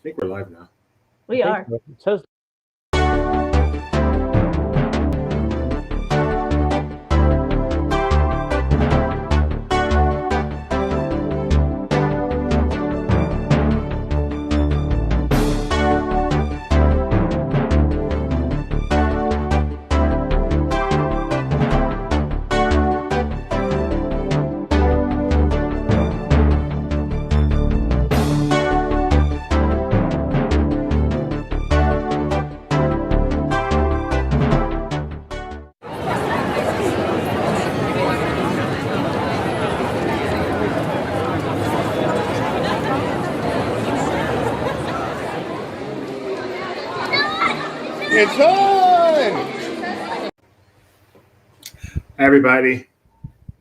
think we're live now. We are. So. It says. It's on! Hi, everybody.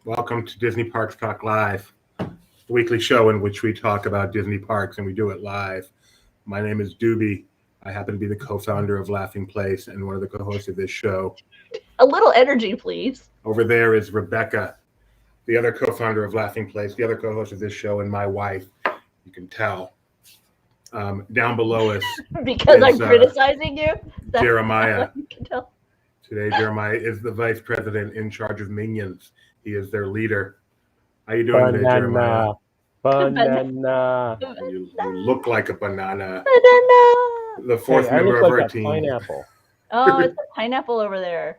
Welcome to Disney Parks Talk Live, the weekly show in which we talk about Disney parks and we do it live. My name is Doobie. I happen to be the co-founder of Laughing Place and one of the co-hosts of this show. A little energy, please. Over there is Rebecca, the other co-founder of Laughing Place, the other co-host of this show, and my wife. You can tell. Down below us because I'm criticizing you? Jeremiah. You can tell. Today, Jeremiah is the vice president in charge of Minions. He is their leader. How you doing today, Jeremiah? Banana. You look like a banana. Banana. The fourth member of our team. Pineapple. Oh, it's a pineapple over there.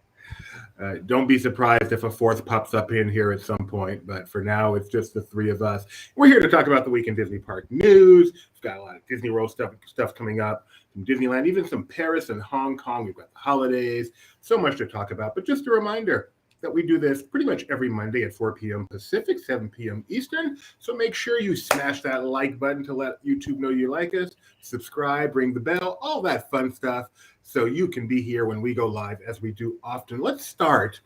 Don't be surprised if a fourth pops up in here at some point, but for now, it's just the three of us. We're here to talk about the week in Disney Park news. We've got a lot of Disney World stuff coming up, from Disneyland, even some Paris and Hong Kong. We've got the holidays, so much to talk about. But just a reminder that we do this pretty much every Monday at 4 p.m. Pacific, 7 p.m. Eastern. So make sure you smash that like button to let YouTube know you like us, subscribe, ring the bell, all that fun stuff, so you can be here when we go live, as we do often. Let's start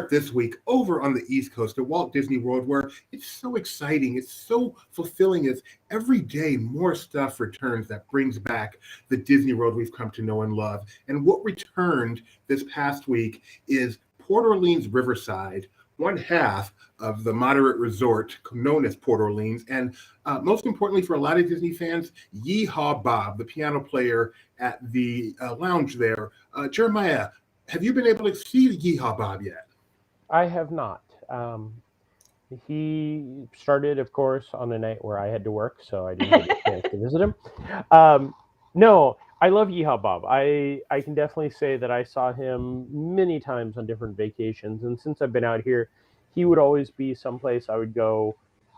this week over on the East Coast at Walt Disney World, where it's so exciting, it's so fulfilling. It's every day more stuff returns that brings back the Disney World we've come to know and love. And what returned this past week is Port Orleans Riverside, one half of the moderate resort known as Port Orleans. And most importantly for a lot of Disney fans, Yeehaw Bob, the piano player at the lounge there. Jeremiah, have you been able to see Yeehaw Bob yet? I have not. He started, of course, on a night where I had to work, so I didn't get a chance to visit him. No, I love Yeehaw Bob. I can definitely say that I saw him many times on different vacations, and since I've been out here, he would always be someplace I would go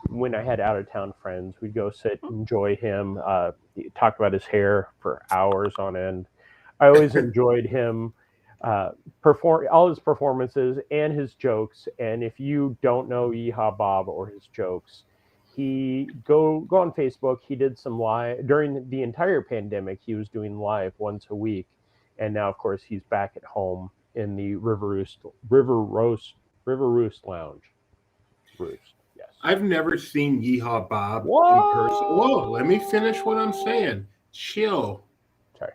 when I had out-of-town friends. We'd go sit, enjoy him, talk about his hair for hours on end. I always enjoyed him, perform all his performances and his jokes. And if you don't know Yeehaw Bob or his jokes, he go on Facebook. He did some live during the entire pandemic. He was doing live once a week, and now, of course, he's back at home in the River Roost Lounge. Roost, yes. I've never seen Yeehaw Bob Whoa! in person. Whoa, let me finish what I'm saying. Chill. Sorry.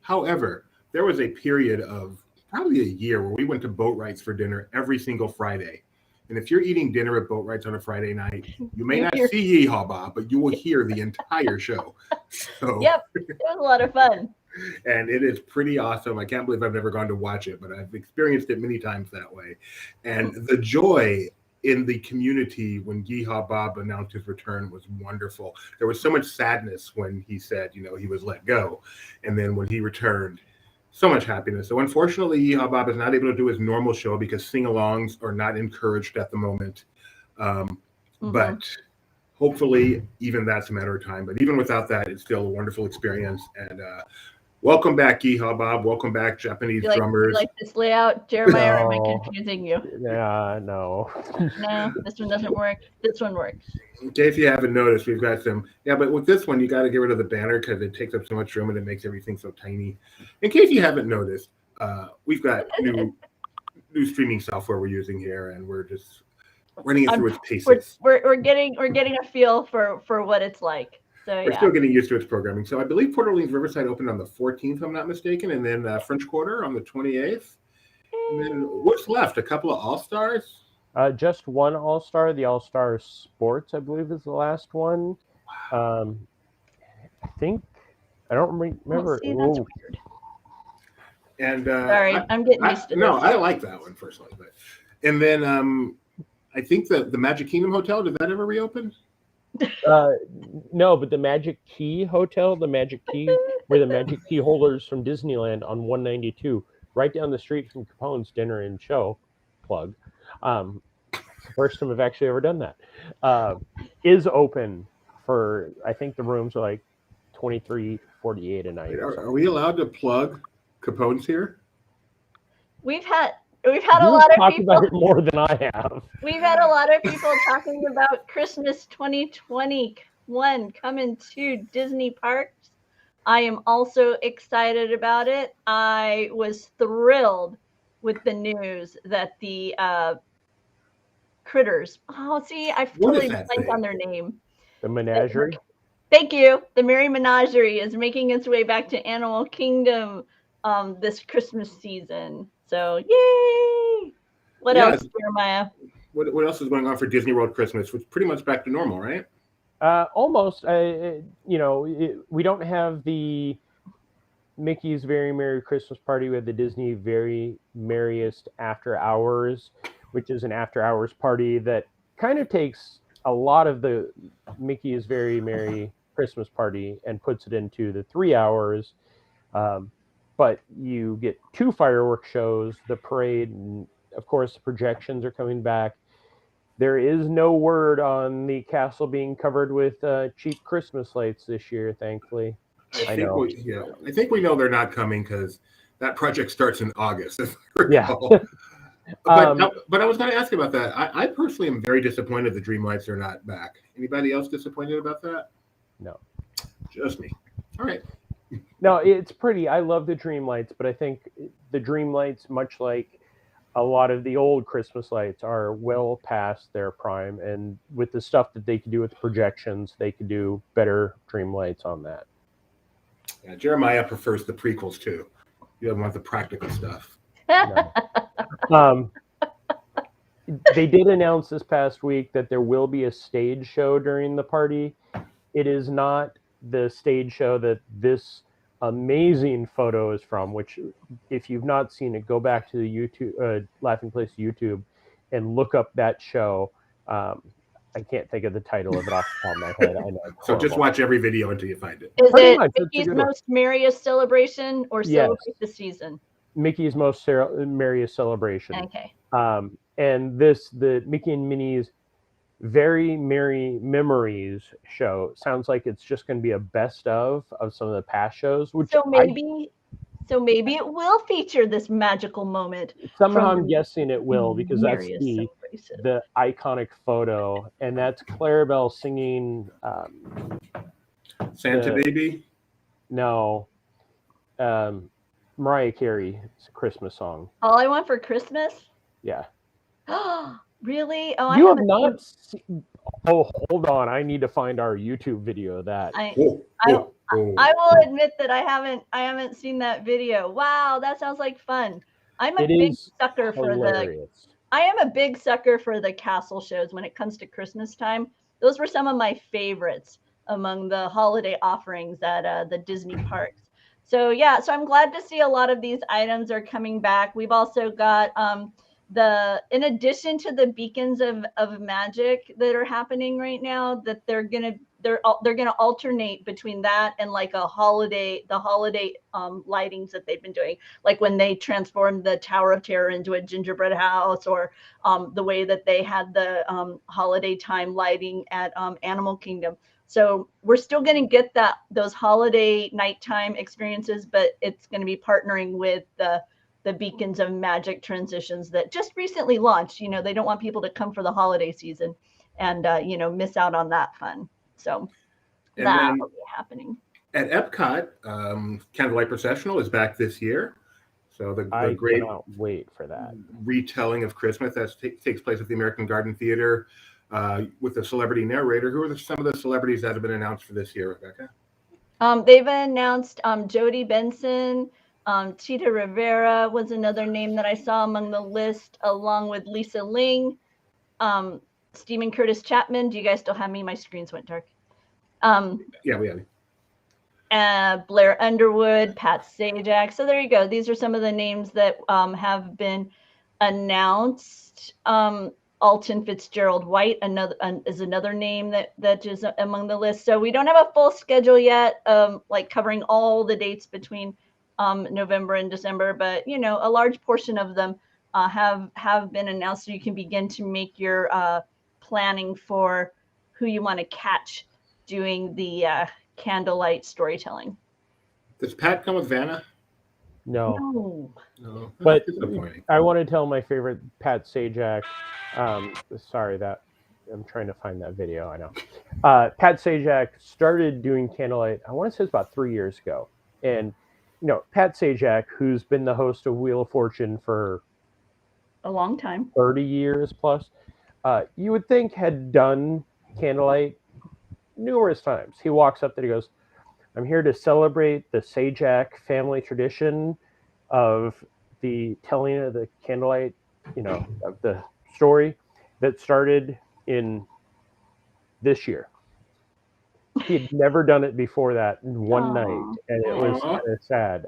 However, there was a period of probably a year where we went to boat rides for dinner every single Friday. And if you're eating dinner at boat rides on a Friday night, you may not see Yeehaw Bob, but you will hear the entire show. So, yep, it was a lot of fun. And it is pretty awesome. I can't believe I've never gone to watch it, but I've experienced it many times that way. And the joy in the community when Yeehaw Bob announced his return was wonderful. There was so much sadness when he said, he was let go. And then when he returned, so much happiness. So unfortunately, Yeehaw Bob is not able to do his normal show because sing-alongs are not encouraged at the moment. But hopefully, even that's a matter of time. But even without that, it's still a wonderful experience. And welcome back, Yeehaw Bob. Welcome back, Japanese drummers. You like this layout, Jeremiah, or am I confusing you? Yeah, no. No, this one doesn't work. This one works. Okay, if you haven't noticed, we've got some. Yeah, but with this one, you got to get rid of the banner because it takes up so much room and it makes everything so tiny. In case you haven't noticed, we've got new streaming software we're using here, and we're just running it through its paces. We're getting a feel for what it's like. So we're still getting used to its programming. So I believe Port Orleans Riverside opened on the 14th, if I'm not mistaken, and then French Quarter on the 28th. And then what's left? A couple of All-Stars? Just one All-Star. The All-Star Sports, I believe, is the last one. think I don't remember. See, that's weird. And Sorry, I'm getting used to this. No, I like that one personally, but and then I think the Magic Kingdom Hotel, did that ever reopen? No, but the Magic Key Hotel, the Magic Key, where the Magic Key holders from Disneyland on 192, right down the street from Capone's Dinner and Show, plug. It's the first time I've actually ever done that. Is open for, I think the rooms are like $23.48 a night. Are we allowed to plug Capone's here? We've had a lot of people about it more than I have. We've had a lot of people talking about Christmas 2021 coming to Disney parks. I am also excited about it. I was thrilled with the news that the Critters. Oh, see, I totally blanked on their name. The Menagerie. Thank you. The Merry Menagerie is making its way back to Animal Kingdom this Christmas season. So, yay! What else, Jeremiah? What else is going on for Disney World Christmas? Which is pretty much back to normal, right? Almost. We don't have the Mickey's Very Merry Christmas Party. We have the Disney Very Merriest After Hours, which is an after hours party that kind of takes a lot of the Mickey's Very Merry Christmas Party and puts it into the 3 hours. But you get 2 fireworks shows, the parade, and of course the projections are coming back. There is no word on the castle being covered with cheap Christmas lights this year, thankfully. I think we know they're not coming because that project starts in August. Yeah. But I was going to ask about that. I personally am very disappointed the dream lights are not back. Anybody else disappointed about that? No. Just me. All right. No, it's pretty. I love the dream lights, but I think the dream lights, much like a lot of the old Christmas lights, are well past their prime. And with the stuff that they could do with the projections, they could do better dream lights on that. Yeah, Jeremiah prefers the prequels too. You don't want the practical stuff. No. They did announce this past week that there will be a stage show during the party. It is not the stage show that this amazing photo is from, which if you've not seen it, go back to the YouTube Laughing Place YouTube and look up that show. I can't think of the title of it off the top of my head. I know. So just watch every video until you find it. Is it Mickey's Most Merriest Celebration or Celebrate the Season? Mickey's Most Merriest Celebration. Okay. And the Mickey and Minnie's Very Merry Memories show sounds like it's just going to be a best of some of the past shows. Which so maybe it will feature this magical moment. Somehow I'm guessing it will, because that's the iconic photo, and that's Clarabelle singing Santa Baby. No, Mariah Carey's Christmas song. All I Want for Christmas. Yeah. Really? Oh, you have not seen... Oh, hold on. I need to find our YouTube video of that. I will admit that I haven't seen that video. Wow, that sounds like fun. I am a big sucker for the castle shows when it comes to Christmas time. Those were some of my favorites among the holiday offerings at the Disney parks. So yeah, so I'm glad to see a lot of these items are coming back. We've also got in addition to the beacons of magic that are happening right now, that they're gonna alternate between that and like the holiday lightings that they've been doing, like when they transformed the Tower of Terror into a gingerbread house, or the way that they had the holiday time lighting at Animal Kingdom. So we're still going to get those holiday nighttime experiences, but it's going to be partnering with the beacons of magic transitions that just recently launched. You know, they don't want people to come for the holiday season and miss out on that fun. So that will be happening. At EPCOT, Candlelight Processional is back this year. So the great cannot wait for that retelling of Christmas that takes place at the American Garden Theater with a celebrity narrator. Who are some of the celebrities that have been announced for this year, Rebecca? They've announced Jodie Benson. Tita Rivera was another name that I saw among the list, along with Lisa Ling, Stephen Curtis Chapman. Do you guys still have me? My screens went dark. Yeah, we have you. Blair Underwood, Pat Sajak. So there you go. These are some of the names that have been announced. Alton Fitzgerald White is another name that is among the list. So we don't have a full schedule yet, like covering all the dates between November and December, but a large portion of them have been announced, so you can begin to make your planning for who you want to catch doing the candlelight storytelling. Does Pat come with Vanna? No. No. But That's disappointing. I want to tell my favorite Pat Sajak. Sorry that I'm trying to find that video. I know. Pat Sajak started doing Candlelight, I want to say it's about 3 years ago. And, Pat Sajak, who's been the host of Wheel of Fortune for a long time, 30 years plus, you would think had done Candlelight numerous times. He walks up there, he goes, "I'm here to celebrate the Sajak family tradition of the telling of the candlelight, of the story that started in this year." He had never done it before that in one night, and it was kind of sad.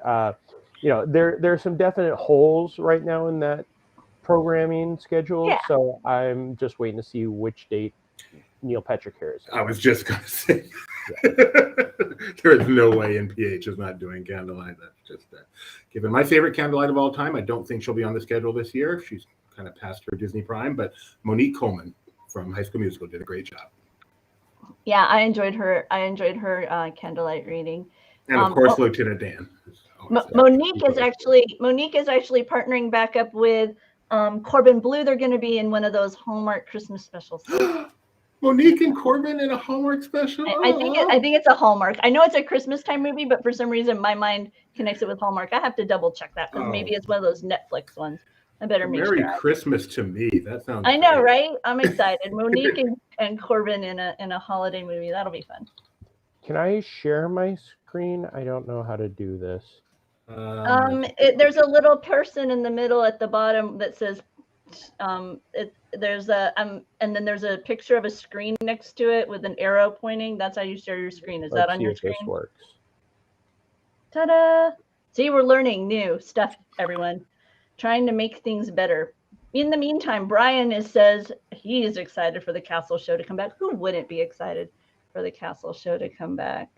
There's some definite holes right now in that programming schedule, so I'm just waiting to see which date Neil Patrick Harris. I was just going to say, there is no way NPH is not doing Candlelight. That's just given my favorite Candlelight of all time. I don't think she'll be on the schedule this year. She's kind of past her Disney Prime, but Monique Coleman from High School Musical did a great job. Yeah, I enjoyed her Candlelight reading, and of course Lieutenant Dan. Monique is actually partnering back up with Corbin Bleu. They're going to be in one of those Hallmark Christmas specials. Monique and Corbin in a Hallmark special. I think it's a Hallmark. I know it's a Christmas time movie, but for some reason my mind connects it with Hallmark. I have to double check that because maybe it's one of those Netflix ones. I better make Merry sure. Christmas to me. That sounds. I know, right? I'm excited. Monique and Corbin in a holiday movie. That'll be fun. Can I share my screen? I don't know how to do this. There's a little person in the middle at the bottom that says, and then there's a picture of a screen next to it with an arrow pointing. That's how you share your screen. Is that on your screen? This works. Ta-da! See, we're learning new stuff, everyone. Trying to make things better. In the meantime, Brian says he is excited for the Castle Show to come back. Who wouldn't be excited for the Castle Show to come back?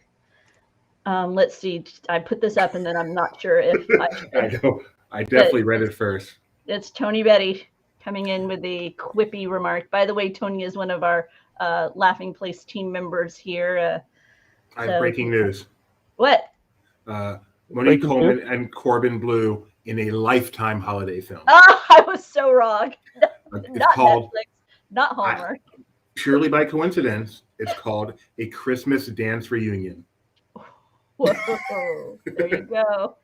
Let's see. I put this up, and then I'm not sure if I know. I definitely read it first. It's Tony Betty coming in with a quippy remark. By the way, Tony is one of our Laughing Place team members here. I have breaking news. What? Monique Coleman and Corbin Bleu in a Lifetime holiday film. Oh, I was so wrong. Not called Netflix, not Hallmark. Purely by coincidence, it's called A Christmas Dance Reunion. Whoa, there you go.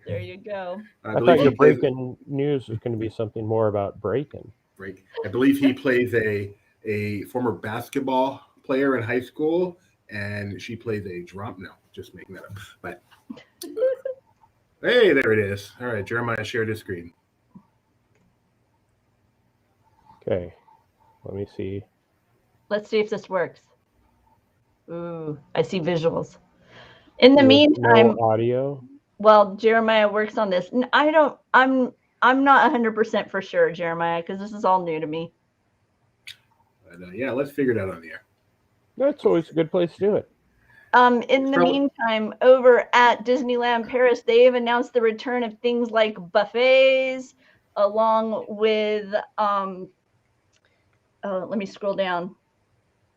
There you go. I thought your breaking news was going to be something more about breaking. I believe he plays a former basketball player in high school, and she plays a drum. No, just making that up. But hey, there it is. All right, Jeremiah shared his screen. Okay, let me see. Let's see if this works. Ooh, I see visuals. In the meantime, no audio. Well, Jeremiah works on this. I'm not 100% for sure, Jeremiah, because this is all new to me. But, yeah, let's figure it out on the air. That's always a good place to do it. In the meantime, over at Disneyland Paris, they've announced the return of things like buffets, along with let me scroll down.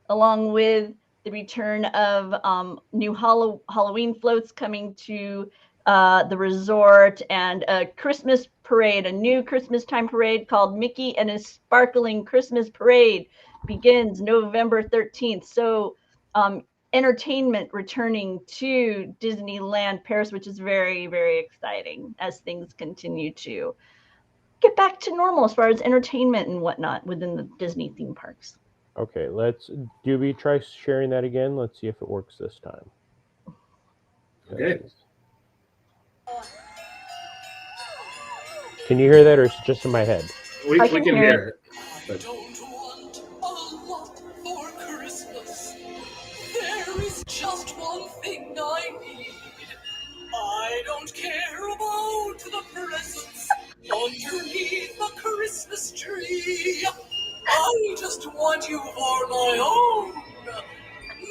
Along with the return of new Halloween floats coming to the resort, and a Christmas parade, a new Christmas time parade called Mickey and His Sparkling Christmas Parade begins November 13th. So entertainment returning to Disneyland Paris, which is very, very exciting as things continue to get back to normal as far as entertainment and whatnot within the Disney theme parks. Okay, Doobie, try sharing that again. Let's see if it works this time. Okay. Can you hear that, or is it just in my head? We can hear it. But... Don't want a lot for Christmas. There is just one thing I need. I don't care about the presents underneath the Christmas tree. I just want you for my own,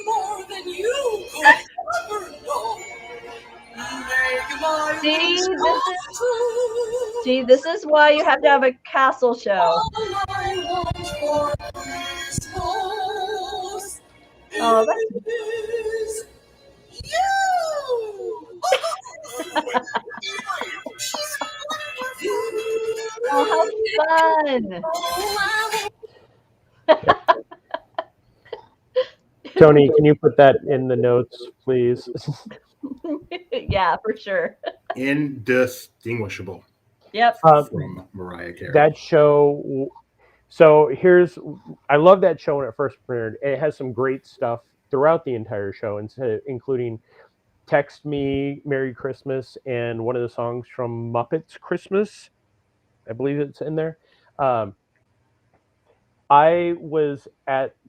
more than you could ever know. Make my wish come true. See, this is why you have to have a castle show. All I want for Christmas Oh, that's is you. oh, how fun! Tony, can you put that in the notes, please? Yeah, for sure. Indistinguishable Yep. from Mariah Carey. That show. So I love that show when it first premiered. It has some great stuff throughout the entire show, including "Text Me Merry Christmas" and one of the songs from Muppets Christmas. I believe it's in there. I was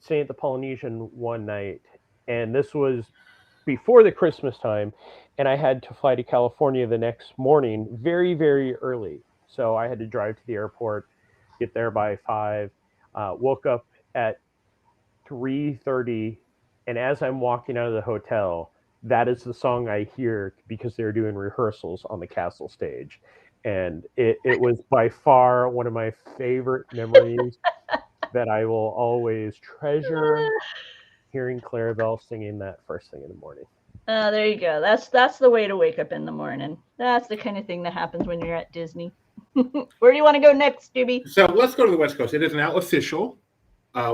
staying at the Polynesian one night, and this was before the Christmas time, and I had to fly to California the next morning very, very early. So I had to drive to the airport, get there by 5, woke up at 3:30, and as I'm walking out of the hotel, that is the song I hear because they're doing rehearsals on the castle stage. And it was by far one of my favorite memories that I will always treasure, hearing Clarabelle singing that first thing in the morning. There you go. That's the way to wake up in the morning. That's the kind of thing that happens when you're at Disney. Where do you want to go next, Doobie? So let's go to the West Coast. It is now official.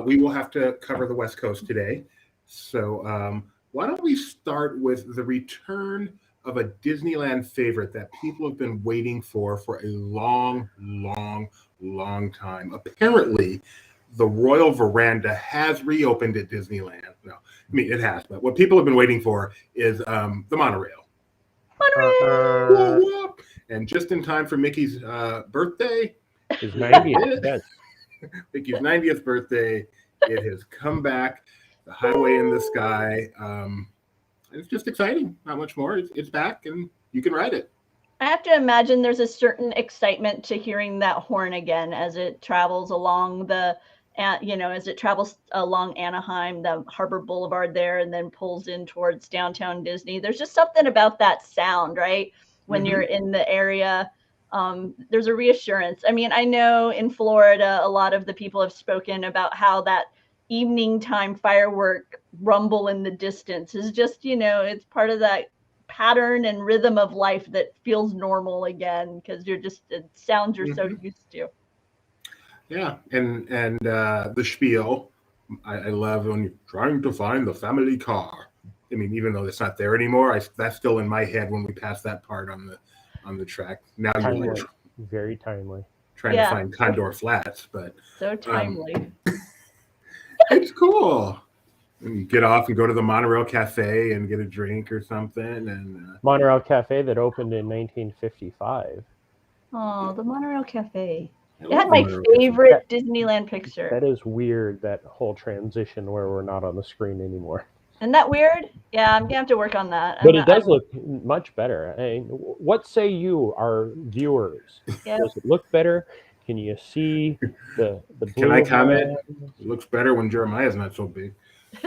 We will have to cover the West Coast today. So why don't we start with the return of a Disneyland favorite that people have been waiting for a long, long, long time. Apparently, the Royal Veranda has reopened at Disneyland. No, I mean, it has, but what people have been waiting for is the monorail. Monorail! And just in time for Mickey's birthday. His 90th, yes. Mickey's 90th birthday. It has come back. The Highway in the Sky. It's just exciting. Not much more. It's back, and you can ride it. I have to imagine there's a certain excitement to hearing that horn again as it travels along as it travels along Anaheim, the Harbor Boulevard there, and then pulls in towards downtown Disney. There's just something about that sound, right? When you're in the area, there's a reassurance. I mean, I know in Florida, a lot of the people have spoken about how that evening time firework rumble in the distance is just, it's part of that pattern and rhythm of life that feels normal again because sounds you're so used to. Yeah, and the spiel, I love when you're trying to find the family car. I mean, even though it's not there anymore, that's still in my head when we pass that part on the track. Now Timely. you're Very timely. Trying to find Condor Flats, but so timely. It's cool. And you get off and go to the Monorail Cafe and get a drink or something. And Monorail Cafe that opened in 1955. Oh, the Monorail Cafe. It had my favorite Disneyland picture. That is weird, that whole transition where we're not on the screen anymore. Isn't that weird? Yeah, I'm going to have to work on that. But it does look much better. I mean, what say you, our viewers? Yeah. Does it look better? Can you see the blue? Can I comment? It looks better when Jeremiah's not so big.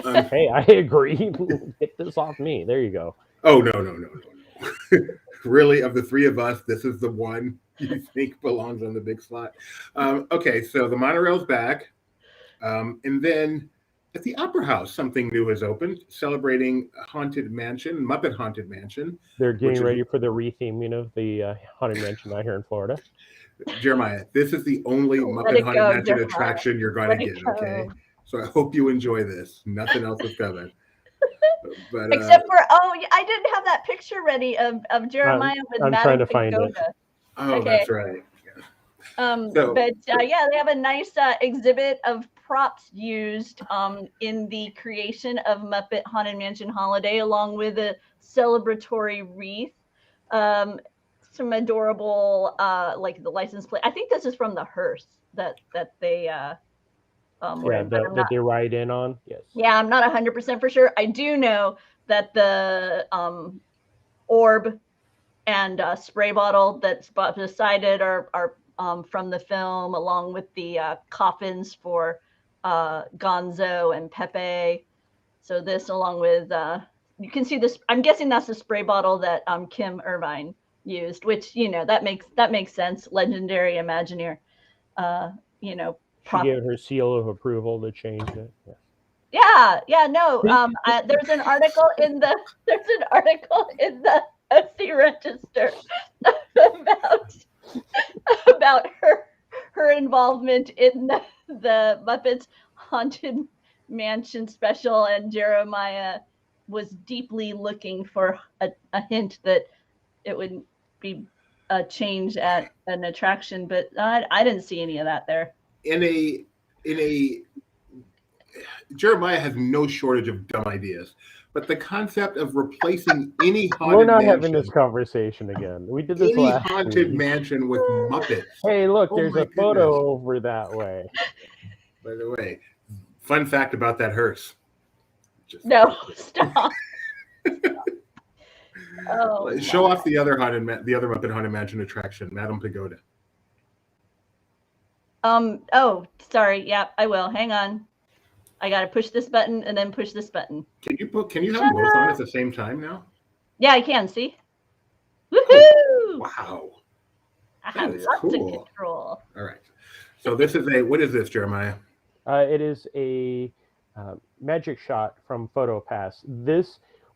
Hey, I agree. Get this off me. There you go. Oh, no. Really, of the three of us, this is the one you think belongs on the big slot. Okay, so the monorail's back. And then at the Opera House, something new has opened, celebrating Haunted Mansion, Muppet Haunted Mansion. They're getting ready for the retheming of the Haunted Mansion out here in Florida. Jeremiah, this is the only Muppet Haunted Mansion attraction you're going to get, okay? So I hope you enjoy this. Nothing else is coming. But, except for, I didn't have that picture ready of Jeremiah with I'm Madame trying to find it. Oh, okay. That's right. Yeah. They have a nice exhibit of props used in the creation of Muppet Haunted Mansion Holiday, along with a celebratory wreath. Some adorable, like the license plate. I think this is from the hearse that they that they ride in on. Yes. Yeah, I'm not 100% for sure. I do know that the orb and a spray bottle that's beside it are from the film, along with the coffins for Gonzo and Pepe. So this, along with you can see this. I'm guessing that's the spray bottle that Kim Irvine used, which that makes sense. Legendary Imagineer, She gave her seal of approval to change it. Yeah. No. There's an article in the FC Register about her involvement in the Muppets Haunted Mansion special, and Jeremiah was deeply looking for a hint that it would be a change at an attraction, but I didn't see any of that there. In a Jeremiah has no shortage of dumb ideas, but the concept of replacing any haunted We're not mansion, having this conversation again. We did this any last haunted week. mansion with Muppets. Hey, look, Oh there's my a photo goodness. over that way. By the way, fun fact about that hearse. No, stop. Oh, Show off the other Muppet Haunted Mansion attraction, Madame Pagoda. Oh, sorry. Yeah, I will. Hang on. I gotta push this button and then push this button. Can you have them both on at the same time now? Yeah, I can. See? Woohoo! Wow. I That have is lots cool. of control. All right. So what is this, Jeremiah? It is a magic shot from PhotoPass.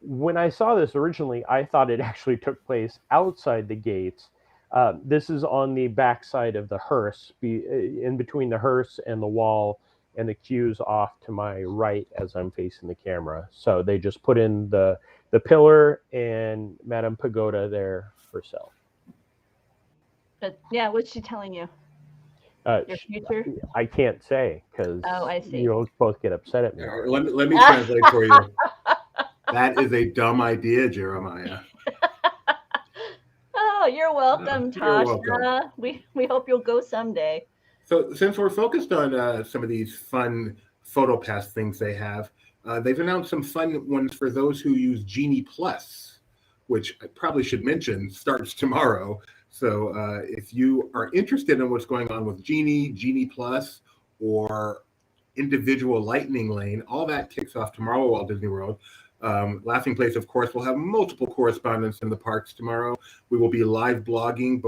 When I saw this originally, I thought it actually took place outside the gates. This is on the backside of the hearse, in between the hearse and the wall, and the queue's off to my right as I'm facing the camera. So they just put in the pillar and Madame Pagoda there herself. But yeah, what's she telling you? Your future? I can't say because I see. you'll both get upset at me. All right, let me translate for you. That is a dumb idea, Jeremiah. Oh, you're welcome, You're Tasha. welcome. We hope you'll go someday. So since we're focused on some of these fun PhotoPass things they have, they've announced some fun ones for those who use Genie Plus, which I probably should mention starts tomorrow. So if you are interested in what's going on with Genie Plus, or individual Lightning Lane, all that kicks off tomorrow at Walt Disney World. Laughing Place, of course, will have multiple correspondents in the parks tomorrow. We will be live blogging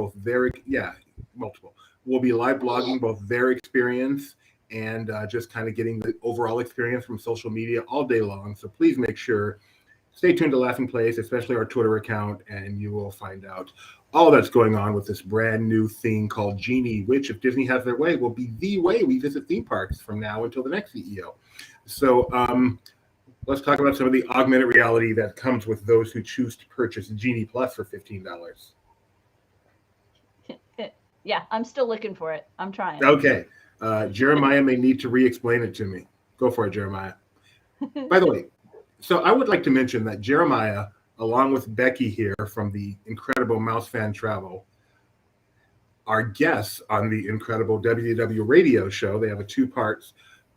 multiple. We'll be live blogging both their experience and just kind of getting the overall experience from social media all day long. So please make sure, stay tuned to Laughing Place, especially our Twitter account, and you will find out all that's going on with this brand new thing called Genie, which, if Disney has their way, will be the way we visit theme parks from now until the next CEO. So let's talk about some of the augmented reality that comes with those who choose to purchase Genie Plus for $15. Yeah, I'm still looking for it. I'm trying. Okay. Jeremiah may need to re-explain it to me. Go for it, Jeremiah. By the way, so I would like to mention that Jeremiah, along with Becky here from the incredible Mouse Fan Travel, are guests on the incredible WDW radio show. They have a 2-part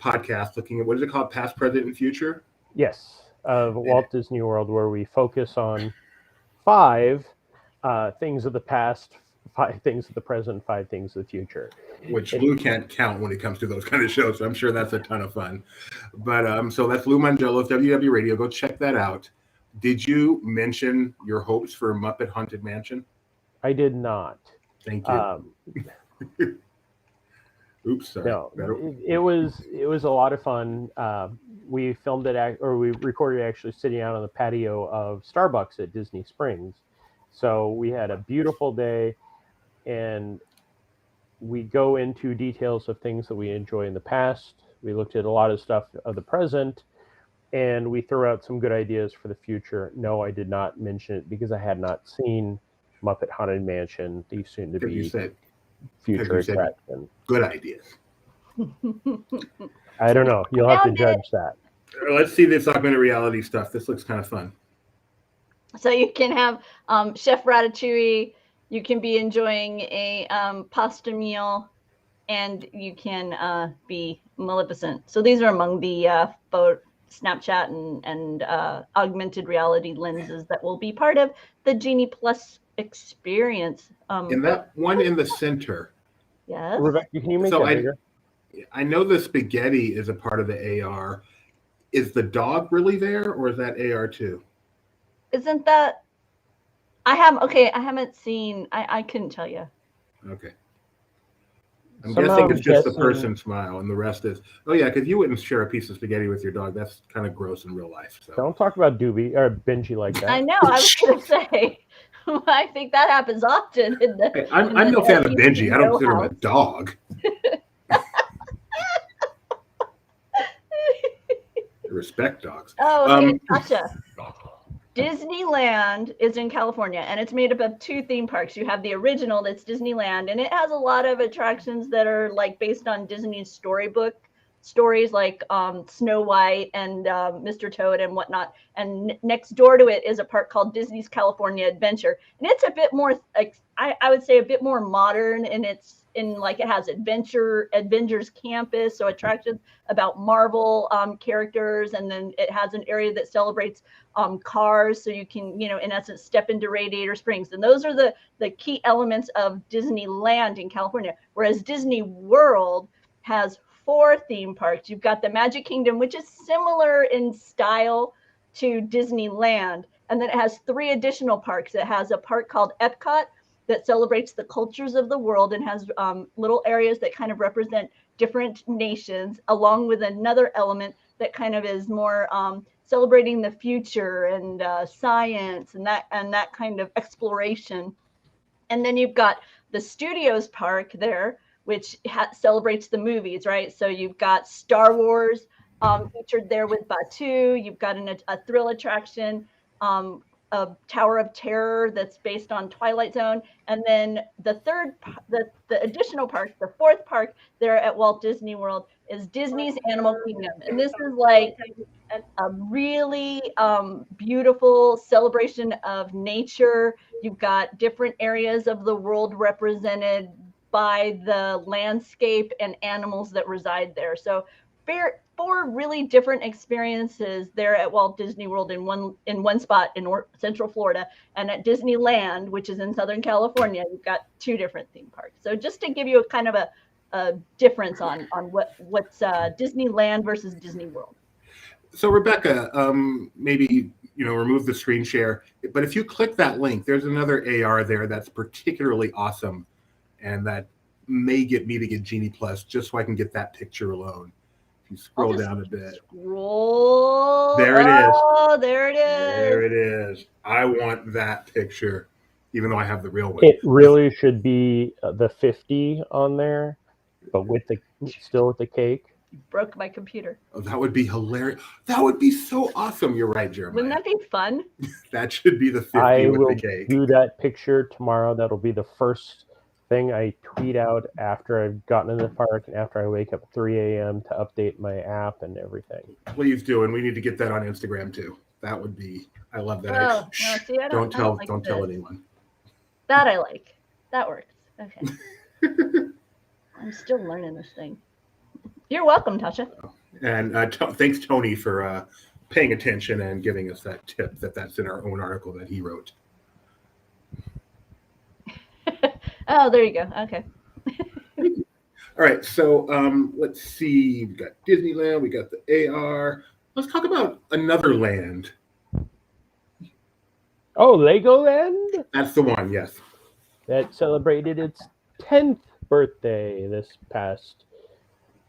podcast looking at, what is it called? Past, Present, and Future? Yes, of Walt Disney World, where we focus on 5 things of the past, 5 things of the present, 5 things of the future. Which Lou can't count when it comes to those kind of shows, so I'm sure that's a ton of fun. But so that's Lou Mangelo's WDW Radio. Go check that out. Did you mention your hopes for Muppet Haunted Mansion? I did not. Thank you. Oops, sorry. No, it was a lot of fun. We filmed it, or we recorded it actually sitting out on the patio of Starbucks at Disney Springs. So we had a beautiful day, and we go into details of things that we enjoy in the past. We looked at a lot of stuff of the present, and we threw out some good ideas for the future. No, I did not mention it because I had not seen Muppet Haunted Mansion, the soon-to-be future attraction. Good ideas. I don't know. You'll have to judge that. Let's see this augmented reality stuff. This looks kind of fun. So you can have Chef Ratatouille. You can be enjoying a pasta meal, and you can be Maleficent. So these are among the Snapchat and augmented reality lenses that will be part of the Genie Plus experience. And that one in the center. Yes. Rebecca, can you make So that bigger? I know the spaghetti is a part of the AR. Is the dog really there, or is that AR too? Isn't that? I haven't seen. I couldn't tell you. Okay. I'm Somehow guessing it's just the guessing- person smile, and the rest is, oh yeah, because you wouldn't share a piece of spaghetti with your dog. That's kind of gross in real life. So Don't talk about Doobie or Benji like that. I know. I was gonna say. I think that happens often in the. hey, I'm no fan of Benji. I don't consider him a dog. I respect dogs. Oh, okay, gotcha. Disneyland is in California, and it's made up of 2 theme parks. You have the original, that's Disneyland, and it has a lot of attractions that are like based on Disney's storybook stories, like Snow White and Mr. Toad and whatnot. And next door to it is a park called Disney's California Adventure, and it's a bit more, I would say, a bit more modern, and it's like it has Avengers Campus, so attractions about Marvel characters, and then it has an area that celebrates cars, so you can, in essence, step into Radiator Springs. And those are the key elements of Disneyland in California. Whereas Disney World has 4 theme parks. You've got the Magic Kingdom, which is similar in style to Disneyland, and then it has 3 additional parks. It has a park called EPCOT that celebrates the cultures of the world and has little areas that kind of represent different nations, along with another element that kind of is more celebrating the future and science and that kind of exploration. And then you've got the Studios Park there, which celebrates the movies, right? So you've got Star Wars featured there with Batu. You've got a thrill attraction, a Tower of Terror that's based on Twilight Zone. And then the additional park, the 4th park there at Walt Disney World is Disney's Animal Kingdom. And this is like a really beautiful celebration of nature. You've got different areas of the world represented by the landscape and animals that reside there. So 4 really different experiences there at Walt Disney World in one spot in Central Florida, and at Disneyland, which is in Southern California, you've got 2 different theme parks. So just to give you a kind of a difference on what's Disneyland versus Disney World. So Rebecca, maybe remove the screen share, but if you click that link, there's another AR there that's particularly awesome, and that may get me to get Genie Plus just so I can get that picture alone. If you scroll down a bit. Scroll. There it is. Oh, there it is. There it is. I want that picture, even though I have the real one. It really should be the 50 on there, but still with the cake. You broke my computer. Oh, that would be hilarious. That would be so awesome. You're right, Jeremiah. Wouldn't that be fun? That should be the 50 I with will the cake. do that picture tomorrow. That'll be the first thing I tweet out after I've gotten in the park and after I wake up at 3 a.m. to update my app and everything. Please do, and we need to get that on Instagram too. That would be. I love that. Oh, no, see, I don't tell like tell anyone. That I like. That works. Okay. I'm still learning this thing. You're welcome, Tasha. And thanks, Tony, for paying attention and giving us that tip that's in our own article that he wrote. Oh, there you go. Okay. All right, so let's see. We got Disneyland. We got the AR. Let's talk about another land. Oh, Legoland? That's the one, yes. That celebrated its 10th birthday this past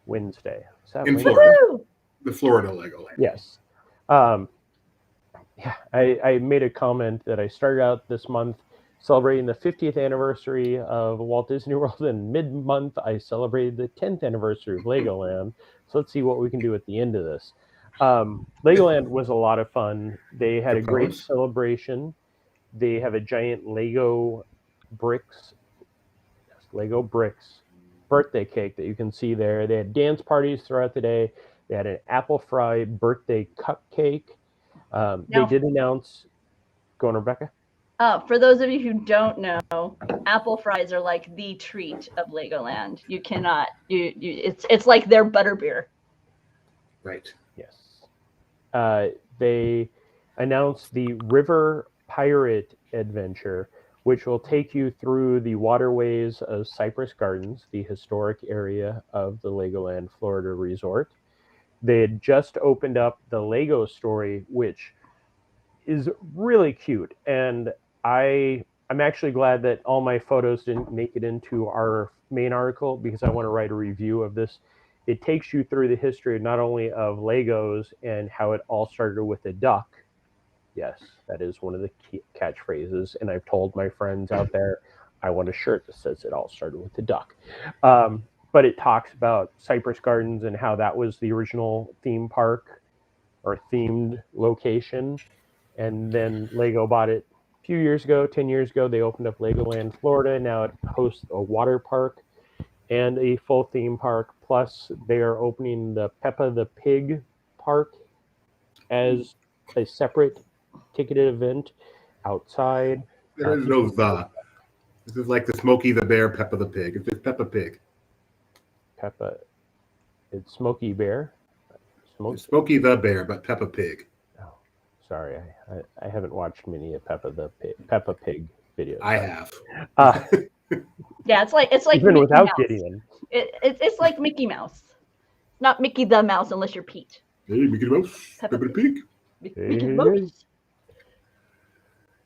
Wednesday. In Florida. Woo! The Florida Legoland. Yes. Yeah, I made a comment that I started out this month celebrating the 50th anniversary of Walt Disney World, and mid-month I celebrated the 10th anniversary of Legoland. So let's see what we can do at the end of this. Legoland was a lot of fun. They had a great celebration. They have a giant Lego bricks birthday cake that you can see there. They had dance parties throughout the day. They had an apple fry birthday cupcake. They did announce. Go on, Rebecca. For those of you who don't know, apple fries are like the treat of Legoland. You cannot. It's like their butterbeer. Right. Yes. they announced the River Pirate Adventure, which will take you through the waterways of Cypress Gardens, the historic area of the Legoland Florida resort. They had just opened up the Lego Story, which is really cute. And I'm actually glad that all my photos didn't make it into our main article, because I want to write a review of this. It takes you through the history not only of Legos and how it all started with a duck. Yes, that is one of the key catchphrases. And I've told my friends out there, I want a shirt that says it all started with a duck. But it talks about Cypress Gardens and how that was the original theme park or themed location. And then Lego bought it a few years ago, 10 years ago. They opened up Legoland, Florida. Now it hosts a water park and a full theme park. Plus, they are opening the Peppa the Pig park as a separate ticketed event outside. There is no the. This is like the Smokey the Bear, Peppa the Pig. It's just Peppa Pig. Peppa, it's Smokey Bear. It's Smokey the Bear, but Peppa Pig. Oh, sorry, I haven't watched many of Peppa Pig videos. I have. Yeah, it's like even Mickey without Mouse. Gideon. It's like Mickey Mouse, not Mickey the Mouse unless you're Pete. Hey, Mickey Mouse, Peppa the Pig. Mickey Mouse.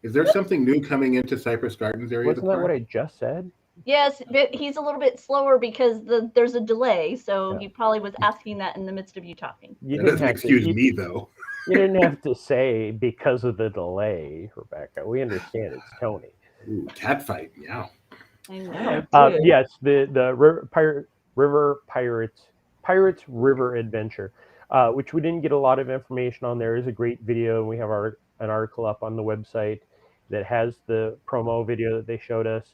Is there something new coming into Cypress Gardens area? Wasn't that what I just said? Yes, but he's a little bit slower because there's a delay, so Yeah. he probably was asking that in the midst of you talking. You That didn't doesn't have excuse to, me, though. You didn't have to say because of the delay, Rebecca. We understand it's Tony. Ooh, cat fight, yeah. I know. Dude. Yes, the Pirates River Adventure, which we didn't get a lot of information on. There is a great video, and we have an article up on the website that has the promo video that they showed us.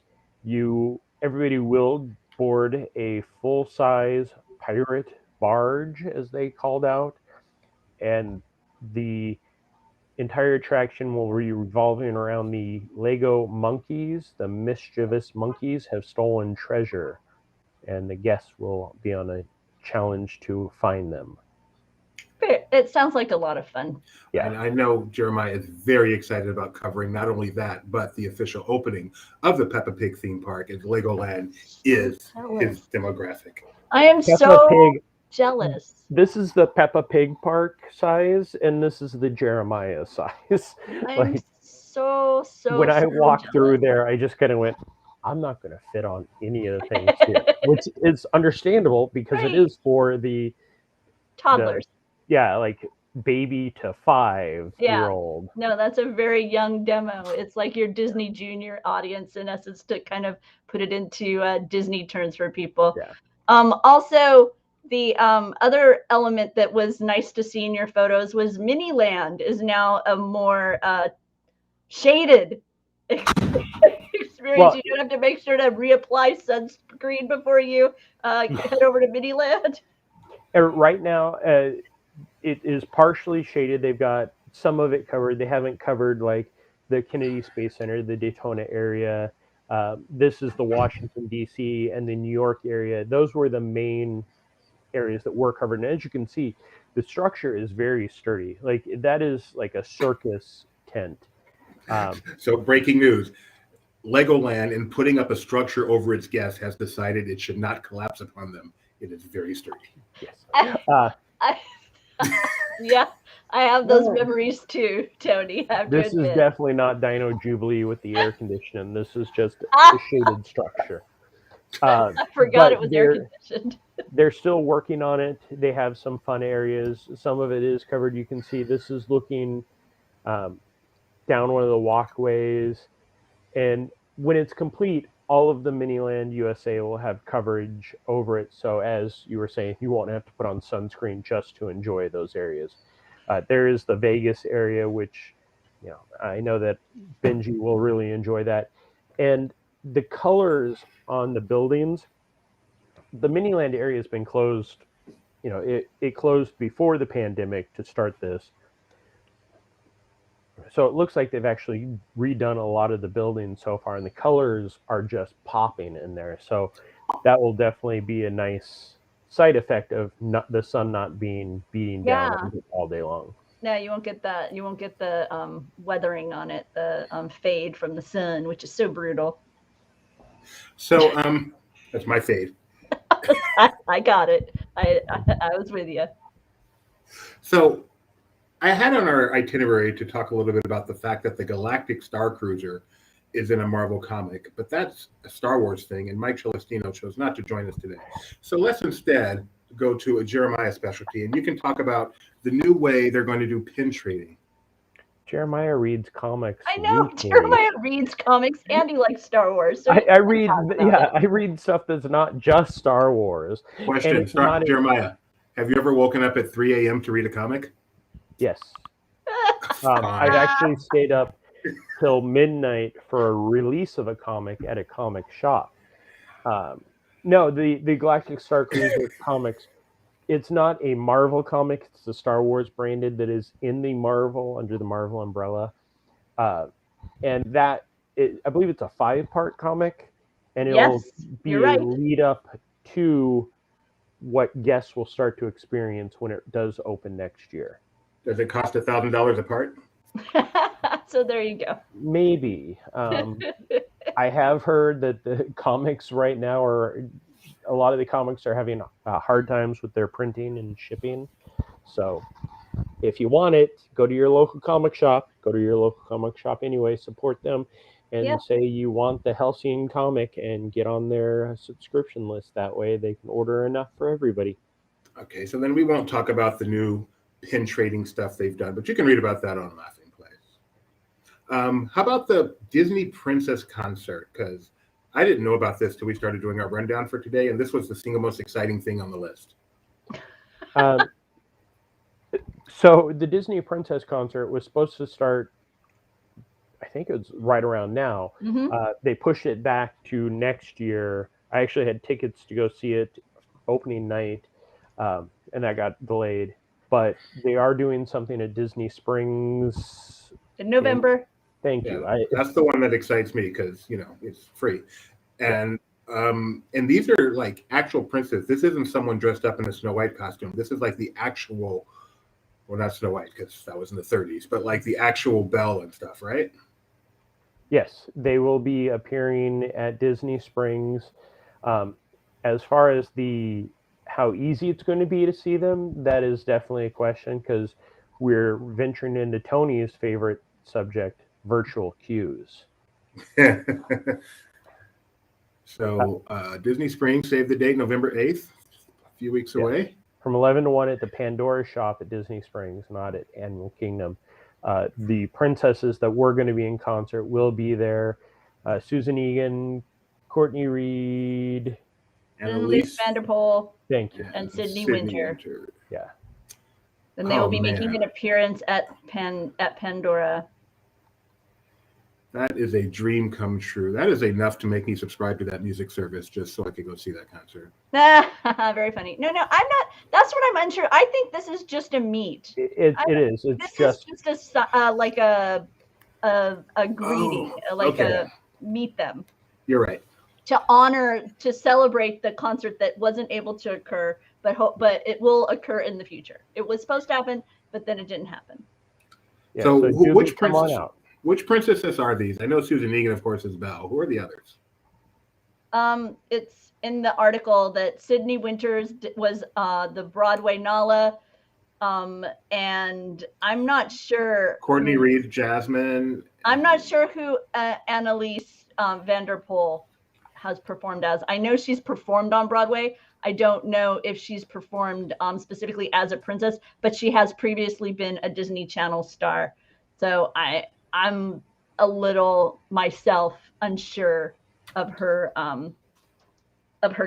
Everybody will board a full-size pirate barge, as they called out, and the entire attraction will be revolving around the Lego monkeys. The mischievous monkeys have stolen treasure, and the guests will be on a challenge to find them. It sounds like a lot of fun. Yeah. And I know Jeremiah is very excited about covering not only that, but the official opening of the Peppa Pig theme park, as Legoland is his demographic. I am Peppa so Pig. jealous. This is the Peppa Pig park size, and this is the Jeremiah size. I'm so when I walked jealous. through there, I just kind of went, I'm not going to fit on any of the things here, which is understandable because it is for the toddlers. Like baby to 5-year-old. No, that's a very young demo. It's like your Disney Junior audience, in essence, to kind of put it into Disney terms for people. Yeah. Also, the other element that was nice to see in your photos was Miniland is now a more shaded experience. Well, you don't have to make sure to reapply sunscreen before you head over to Miniland. Right now, it is partially shaded. They've got some of it covered. They haven't covered like the Kennedy Space Center, the Daytona area. This is the Washington, D.C. and the New York area. Those were the main areas that were covered. And as you can see, the structure is very sturdy. Like that is like a circus tent. So breaking news. Legoland, in putting up a structure over its guests, has decided it should not collapse upon them. It is very sturdy. Yes. Yeah, I have those memories too, Tony. This is definitely not Dino Jubilee with the air conditioning. This is just a shaded structure. I forgot it was air conditioned. They're still working on it. They have some fun areas. Some of it is covered. You can see this is looking down one of the walkways. And when it's complete, all of the Miniland USA will have coverage over it. So as you were saying, you won't have to put on sunscreen just to enjoy those areas. There is the Vegas area, which, I know that Benji will really enjoy that. And the colors on the buildings, the Miniland area has been closed. It closed before the pandemic to start this. So it looks like they've actually redone a lot of the buildings so far, and the colors are just popping in there. So that will definitely be a nice side effect of the sun not being beating down all day long. No, you won't get that. You won't get the weathering on it, the fade from the sun, which is so brutal. So that's my fade. I got it. I was with you. So I had on our itinerary to talk a little bit about the fact that the Galactic Star Cruiser is in a Marvel comic, but that's a Star Wars thing, and Mike Celestino chose not to join us today. So let's instead go to a Jeremiah specialty, and you can talk about the new way they're going to do pin trading. Jeremiah reads comics. I know weekly. Jeremiah reads comics and he likes Star Wars. So I read, I read stuff that's not just Star Wars. Question, Jeremiah, have you ever woken up at 3 a.m. to read a comic? Yes. I've actually stayed up till midnight for a release of a comic at a comic shop. No, the Galactic Star Cruiser comics, it's not a Marvel comic. It's the Star Wars branded that is in the Marvel, under the Marvel umbrella. And that, I believe it's a 5-part comic, and it'll be a lead up to what guests will start to experience when it does open next year. Does it cost $1,000 a part? So there you go. Maybe. I have heard that the comics right now a lot of the comics are having hard times with their printing and shipping. So if you want it, go to your local comic shop. Go to your local comic shop anyway. Support them and say you want the Halcyon comic and get on their subscription list. That way they can order enough for everybody. Okay, so then we won't talk about the new pin trading stuff they've done, but you can read about that on Laughing Place. How about the Disney Princess concert? Because I didn't know about this till we started doing our rundown for today, and this was the single most exciting thing on the list. So the Disney Princess concert was supposed to start, I think it was right around now. Mm-hmm. They pushed it back to next year. I actually had tickets to go see it opening night, and that got delayed. But they are doing something at Disney Springs in November. Thank you. That's the one that excites me because, it's free. And these are like actual princes. This isn't someone dressed up in a Snow White costume. This is like the actual, well, not Snow White because that was in the 30s, but like the actual Belle and stuff, right? Yes, they will be appearing at Disney Springs. As far as how easy it's going to be to see them, that is definitely a question because we're venturing into Tony's favorite subject, virtual queues. So Disney Springs, save the date, November 8th, a few weeks away. From 11 to 1 at the Pandora shop at Disney Springs, not at Animal Kingdom. The princesses that were going to be in concert will be there. Susan Egan, Courtney Reed, Annalise Vanderpool. Thank you. And Sydney Winter. Yeah. And they will be making an appearance at Pandora. That is a dream come true. That is enough to make me subscribe to that music service just so I could go see that concert. Very funny. No, I'm not. That's what I'm unsure. I think this is just a meet. It is. It's just a like a greeting, a meet them. You're right. To celebrate the concert that wasn't able to occur, but it will occur in the future. It was supposed to happen, but then it didn't happen. Yeah, so which princesses are these? I know Susan Egan, of course, is Belle. Who are the others? It's in the article that Sydney Winters was the Broadway Nala, and I'm not sure. Courtney Reed, Jasmine. I'm not sure who Annalise Vanderpool has performed as. I know she's performed on Broadway. I don't know if she's performed specifically as a princess, but she has previously been a Disney Channel star. So I'm a little myself unsure of her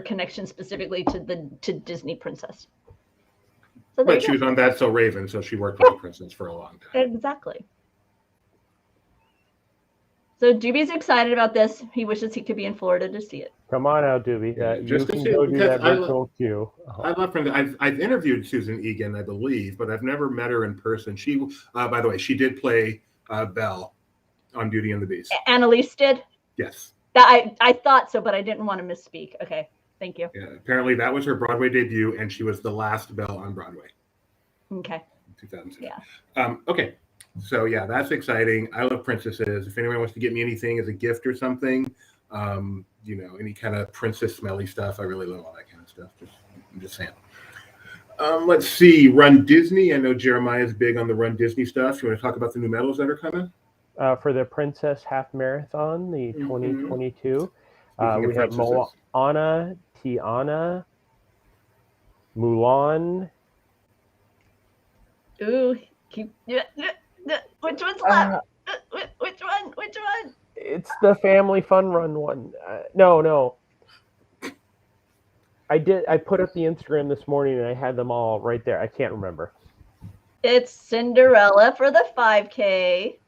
connection specifically to Disney Princess. So but she was on That's So Raven, so she worked with the princess for a long time. Exactly. So Doobie's excited about this. He wishes he could be in Florida to see it. Come on out, Doobie. Just you to can go do that virtual queue. I love her. I've interviewed Susan Egan, I believe, but I've never met her in person. She, by the way, she did play Belle on Beauty and the Beast. Annalise did? Yes. I thought so, but I didn't want to misspeak. Okay, thank you. Yeah, apparently that was her Broadway debut, and she was the last Belle on Broadway. Okay. 2007. Yeah. Okay. So yeah, that's exciting. I love princesses. If anyone wants to get me anything as a gift or something, any kind of princess smelly stuff, I really love all that kind of stuff. I'm just saying. Let's see. Run Disney. I know Jeremiah's big on the Run Disney stuff. You want to talk about the new medals that are coming? For the Princess Half Marathon, the 2022, we have princesses. Moana, Tiana, Mulan. Ooh, which one's left? Which one? It's the Family Fun Run one. No. I put up the Instagram this morning and I had them all right there. I can't remember. It's Cinderella for the 5K.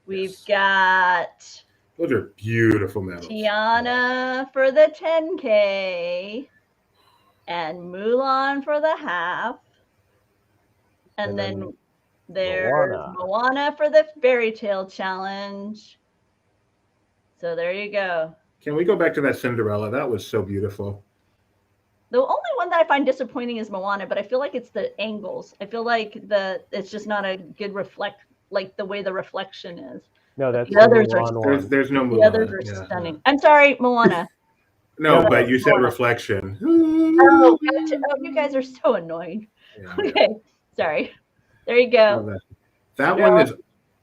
We've got those are beautiful medals. Tiana for the 10K and Mulan for the half. And then there's Moana for the Fairy Tale Challenge. So there you go. Can we go back to that Cinderella? That was so beautiful. The only one that I find disappointing is Moana, but I feel like it's the angles. I feel like it's just not a good like the way the reflection is. No, that's the others are. There's no Moana. The others are stunning. Yeah. I'm sorry, Moana. No, but you said Moana. Reflection. Oh, you guys are so annoying. Yeah. Okay, sorry. There you go. That one is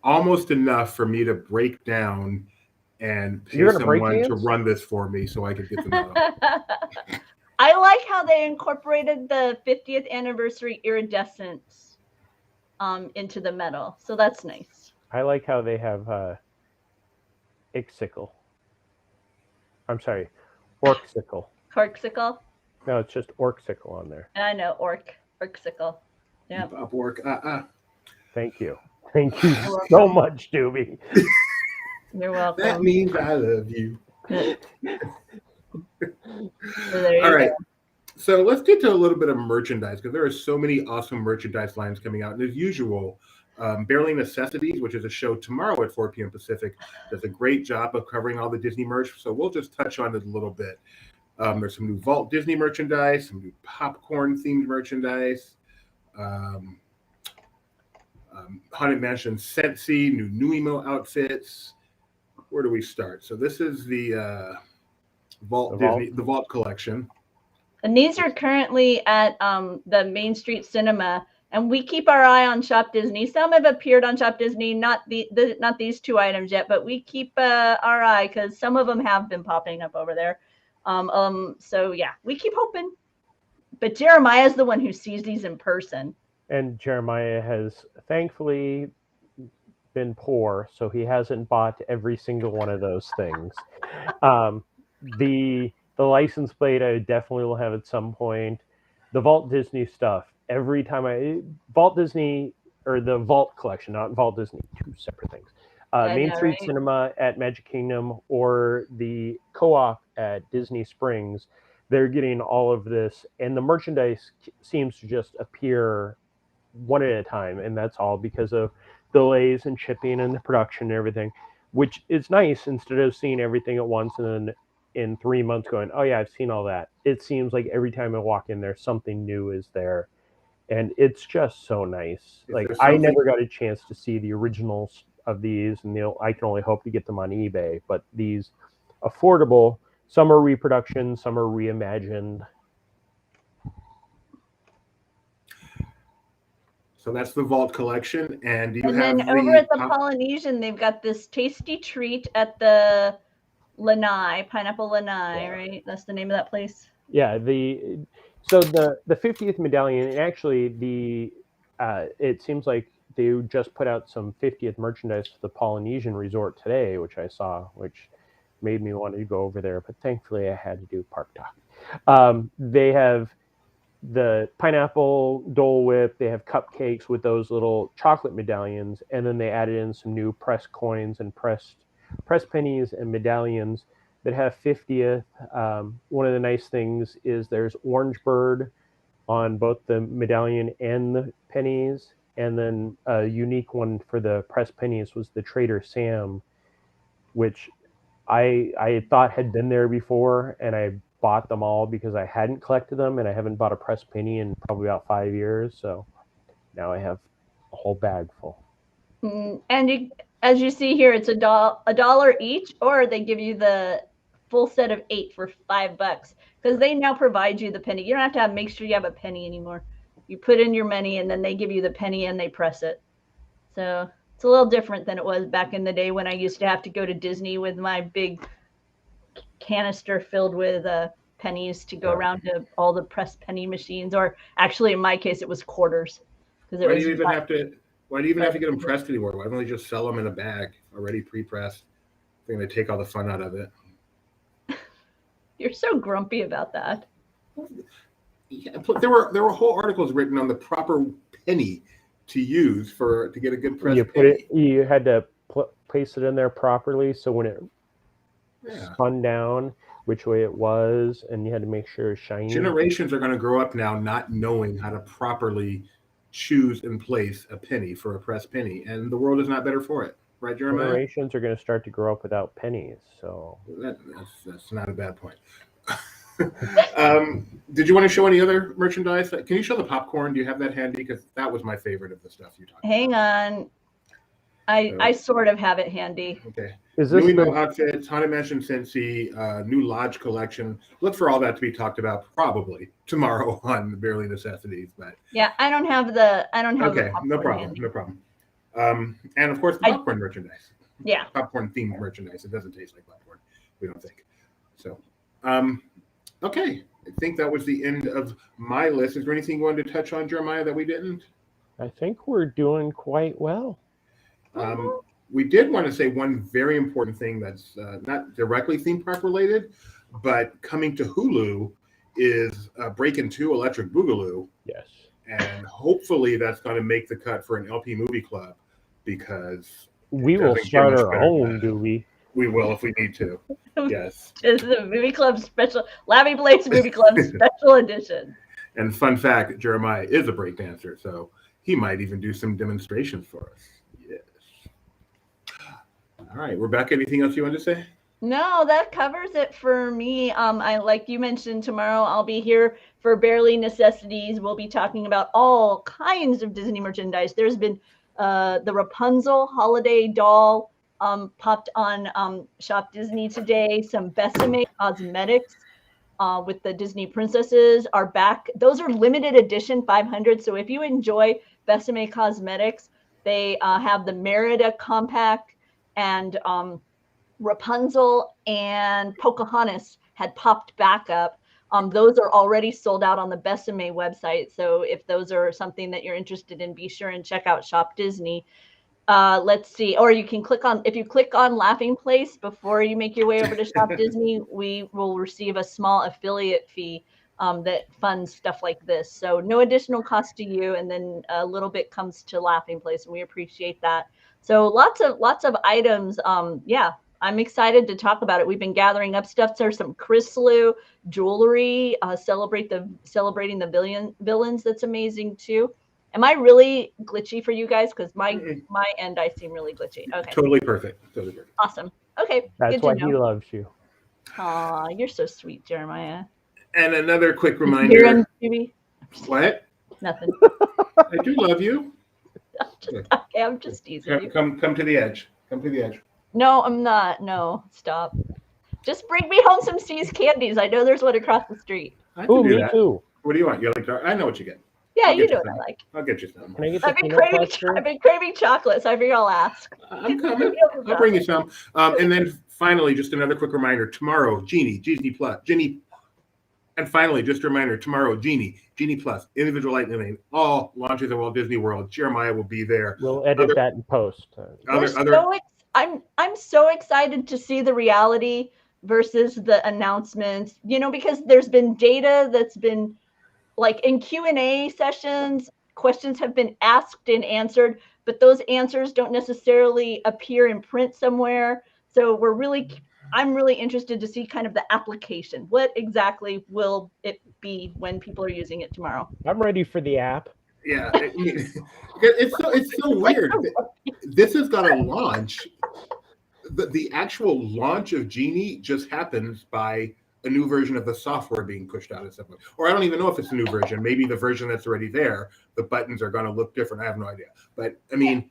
almost enough for me to break down and pay someone to run this for me so I could get the medal. I like how they incorporated the 50th anniversary iridescence into the medal. So that's nice. I like how they have Ixicle. I'm sorry, Orksicle. Corksicle? No, it's just Orksicle on there. I know, Orksicle. Yeah. Orc. Thank you. Thank you so much, Doobie. You're welcome. That means I love you. All right. So let's get to a little bit of merchandise because there are so many awesome merchandise lines coming out. And as usual, Barely Necessities, which is a show tomorrow at 4 p.m. Pacific, does a great job of covering all the Disney merch. So we'll just touch on it a little bit. There's some new Vault Disney merchandise, some new popcorn-themed merchandise, Haunted Mansion Sensi, new Nuimo outfits. Where do we start? So this is the Vault Disney, the Vault collection. And these are currently at the Main Street Cinema, and we keep our eye on Shop Disney. Some have appeared on Shop Disney, not these two items yet, but we keep our eye because some of them have been popping up over there. So yeah, we keep hoping. But Jeremiah is the one who sees these in person. And Jeremiah has thankfully been poor, so he hasn't bought every single one of those things. The license plate I definitely will have at some point. The Vault Disney stuff, every time Vault Disney, or the Vault collection, not Vault Disney, two separate things. Main Street Cinema at Magic Kingdom or the Co-op at Disney Springs, they're getting all of this, and the merchandise seems to just appear one at a time, and that's all because of delays and shipping and the production and everything, which is nice instead of seeing everything at once and then in 3 months going, oh yeah, I've seen all that. It seems like every time I walk in there, something new is there, and it's just so nice. Like, I never got a chance to see the originals of these, and I can only hope to get them on eBay, but these affordable, some are reproductions, some are reimagined. So that's the Vault collection, and then over at the Polynesian, they've got this tasty treat at the Lanai, Pineapple Lanai, right? That's the name of that place. Yeah, so the 50th medallion, and actually it seems like they just put out some 50th merchandise for the Polynesian Resort today, which I saw, which made me want to go over there, but thankfully I had to do park talk. They have the pineapple Dole Whip, they have cupcakes with those little chocolate medallions, and then they added in some new pressed coins and pressed pennies and medallions that have 50th. One of the nice things is there's Orange Bird on both the medallion and the pennies, and then a unique one for the pressed pennies was the Trader Sam, which I thought had been there before, and I bought them all because I hadn't collected them, and I haven't bought a pressed penny in probably about 5 years. So Now I have a whole bag full. And you, as you see here, it's $1 each, or they give you the full set of 8 for $5 because they now provide you the penny. You don't have to make sure you have a penny anymore. You put in your money and then they give you the penny and they press it. So it's a little different than it was back in the day when I used to have to go to Disney with my big canister filled with pennies to go around to all the pressed penny machines, or actually in my case it was quarters. Why do you even have to get them pressed anymore? Why don't they just sell them in a bag already pre-pressed? They're going to take all the fun out of it. You're so grumpy about that. Yeah, there were whole articles written on the proper penny to use to get a good pressed penny. You had to place it in there properly, so when it spun down, which way it was, and you had to make sure it's shiny. Generations are going to grow up now not knowing how to properly choose and place a penny for a pressed penny, and the world is not better for it, right, Jeremiah? Generations are going to start to grow up without pennies, so that's not a bad point. Did you want to show any other merchandise? Can you show the popcorn? Do you have that handy? Because that was my favorite of the stuff you talked about. Hang on. I sort of have it handy. Okay. Is this New outfits, Haunted Mansion Cincy, new Lodge collection. Look for all that to be talked about probably tomorrow on the Barely Necessities. But yeah, I don't have the Okay, no problem. And of course the popcorn merchandise. Yeah. Popcorn themed merchandise. It doesn't taste like popcorn, we don't think. So okay. I think that was the end of my list. Is there anything you wanted to touch on, Jeremiah, that we didn't? I think we're doing quite well. We did want to say one very important thing that's not directly theme park related, but coming to Hulu is Breakin' 2 Electric Boogaloo. Yes. And hopefully that's going to make the cut for an LP movie club, because we will start our own, do we? We will if we need to. Yes. It's the movie club special, Labby Blade's movie club special edition. And fun fact, Jeremiah is a breakdancer, so he might even do some demonstrations for us. Yes. All right, Rebecca, anything else you want to say? No, that covers it for me. I, like you mentioned, tomorrow I'll be here for Barely Necessities. We'll be talking about all kinds of Disney merchandise. There's been the Rapunzel holiday doll popped on Shop Disney today. Some Besame cosmetics with the Disney princesses are back. Those are limited edition 500. So if you enjoy Besame cosmetics, they have the Merida compact, and Rapunzel and Pocahontas had popped back up. Those are already sold out on the Besame website. So if those are something that you're interested in, be sure and check out Shop Disney. Let's see. Or you can click on, if you click on Laughing Place before you make your way over to Shop Disney, we will receive a small affiliate fee that funds stuff like this. So no additional cost to you. And then a little bit comes to Laughing Place, and we appreciate that. So lots of items. Yeah, I'm excited to talk about it. We've been gathering up stuff. There's some Chrysler jewelry, celebrating the villains. That's amazing too. Am I really glitchy for you guys? Because my end, I seem really glitchy. Okay. Totally perfect. Awesome. Okay. That's why he loves you. Aw, you're so sweet, Jeremiah. And another quick reminder. What? Nothing. I do love you. I'm just teasing you. Come to the edge. Come to the edge. No, I'm not. No, stop. Just bring me home some C's candies. I know there's one across the street. Oh, me too. What do you want? You like dark? I know what you get. Yeah, you know what I like. I'll get you some. Can I get I've been craving chocolate, so I figure I'll ask. I'm coming. I'll bring you some. And then finally, just another quick reminder. Tomorrow, Genie Plus. And finally, just a reminder, tomorrow, Genie Plus, individual lightning lane, all launches at Walt Disney World. Jeremiah will be there. We'll edit that in post. I'm so excited to see the reality versus the announcements, because there's been data that's been like in Q&A sessions, questions have been asked and answered, but those answers don't necessarily appear in print somewhere. So I'm really interested to see kind of the application. What exactly will it be when people are using it tomorrow? I'm ready for the app. Yeah, it's so weird. This has got a launch. The actual launch of Genie just happens by a new version of the software being pushed out at some point. Or I don't even know if it's a new version. Maybe the version that's already there, the buttons are going to look different. I have no idea. But I mean,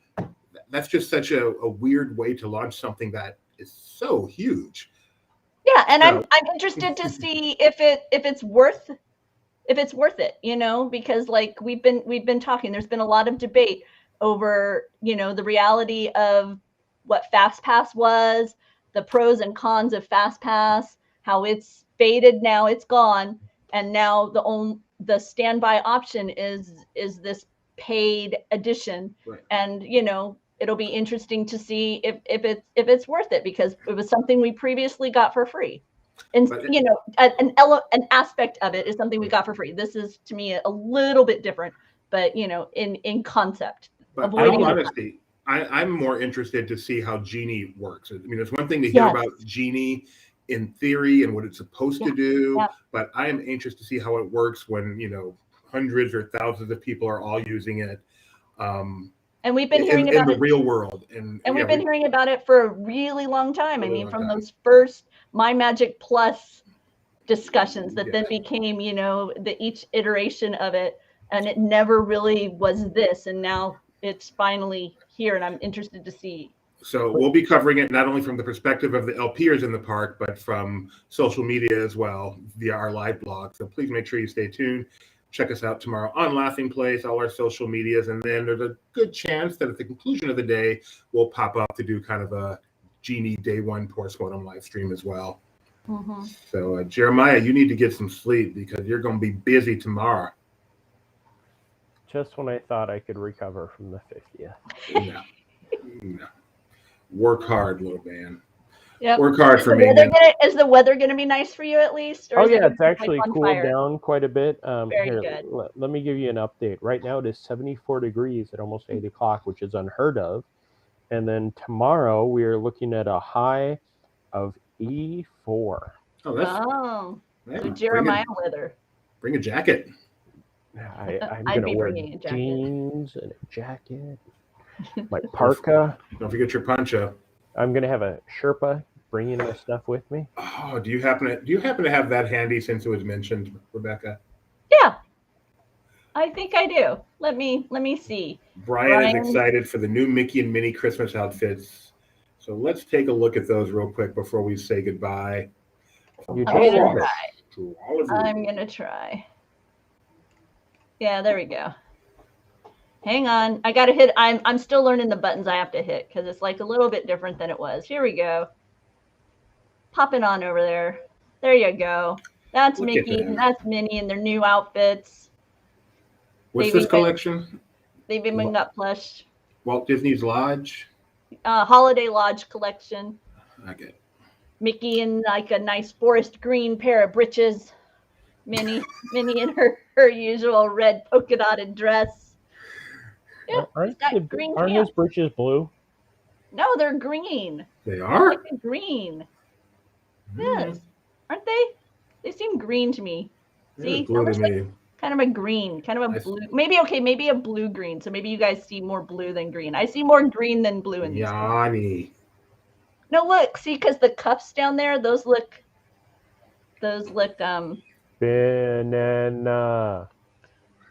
that's just such a weird way to launch something that is so huge. Yeah, and So, I'm interested to see if it's worth it, you know, because like we've been talking, there's been a lot of debate over, you know, the reality of what FastPass was, the pros and cons of FastPass, how it's faded now, it's gone, and now the standby option is this paid edition. Right. And you know, it'll be interesting to see if it's worth it, because it was something we previously got for free. And you know, an aspect of it is something we got for free. This is, to me, a little bit different, but you know, in concept. But in all honesty, I'm more interested to see how Genie works. I mean, it's one thing to hear about Genie in theory and what it's supposed to do, but I am anxious to see how it works when, you know, hundreds or thousands of people are all using it. And we've been hearing about it in the real world, and we've been hearing about it for a really long time. I mean, from those first My Magic Plus discussions that then became, you know, each iteration of it, and it never really was this, and now it's finally here, and I'm interested to see. So we'll be covering it not only from the perspective of the LPers in the park, but from social media as well via our live blog. So please make sure you stay tuned. Check us out tomorrow on Laughing Place, all our social medias, and then there's a good chance that at the conclusion of the day, we'll pop up to do kind of a Genie Day 1 postmortem live stream as well. Mm-hmm. So Jeremiah, you need to get some sleep because you're going to be busy tomorrow. Just when I thought I could recover from the 50th. No. Work hard, little man. Yep. Work hard for me. Is the weather going to be nice for you at least? Or it's actually cooled down quite a bit. Very good. Let me give you an update. Right now it is 74 degrees at almost 8 o'clock, which is unheard of. And then tomorrow we are looking at a high of 84. So Jeremiah weather. Bring a jacket. I'm going to wear jeans and a jacket. My parka. Don't forget your poncho. I'm going to have a Sherpa bringing my stuff with me. Oh, do you happen to have that handy since it was mentioned, Rebecca? Yeah, I think I do. Let me see. Brian is excited for the new Mickey and Minnie Christmas outfits. So let's take a look at those real quick before we say goodbye. I'm going to try. Yeah, there we go. Hang on. I got to hit. I'm still learning the buttons I have to hit because it's like a little bit different than it was. Here we go. Popping on over there. There you go. That's Mickey and that's Minnie in their new outfits. What's this collection? They've even got plush. Walt Disney's Lodge? Holiday Lodge collection. I get it. Mickey in like a nice forest green pair of breeches. Minnie in her usual red polka dotted dress. Yeah, aren't his breeches blue? No, they're green. They are? Like green. Yes. Aren't they? They seem green to me. See? Blue to me. Kind of a green, kind of a blue. Maybe a blue green. So maybe you guys see more blue than green. I see more green than blue in these. Yanni. No, look, see, because the cuffs down there, those look banana.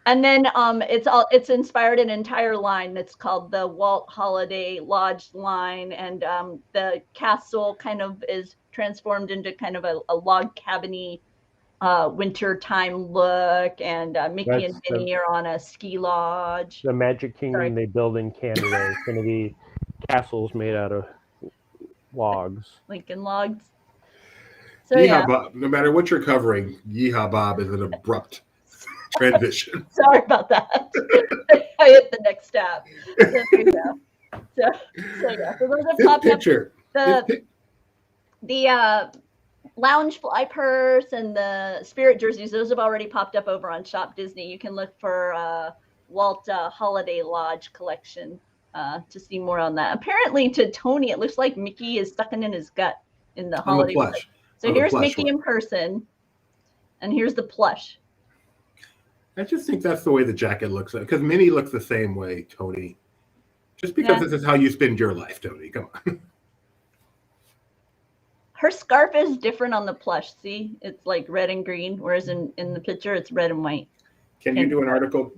And then it's inspired an entire line that's called the Walt Holiday Lodge line, and the castle kind of is transformed into kind of a log cabiny winter time look, and Mickey and Minnie are on a ski lodge. The Magic Kingdom they build in Canada is going to be castles made out of logs. Lincoln logs. So Bob, no matter what you're covering, Yeehaw Bob is an abrupt transition. Sorry about that. I hit the next tab. So there you go. So those have popped up. The lounge fly purse and the spirit jerseys, those have already popped up over on Shop Disney. You can look for Walt Holiday Lodge collection to see more on that. Apparently to Tony, it looks like Mickey is sucking in his gut in the holiday plush. So here's Mickey in person, and here's the plush. I just think that's the way the jacket looks, because Minnie looks the same way, Tony. Just because this is how you spend your life, Tony. Come on. her scarf is different on the plush. See, it's like red and green, whereas in the picture it's red and white. Can you do an article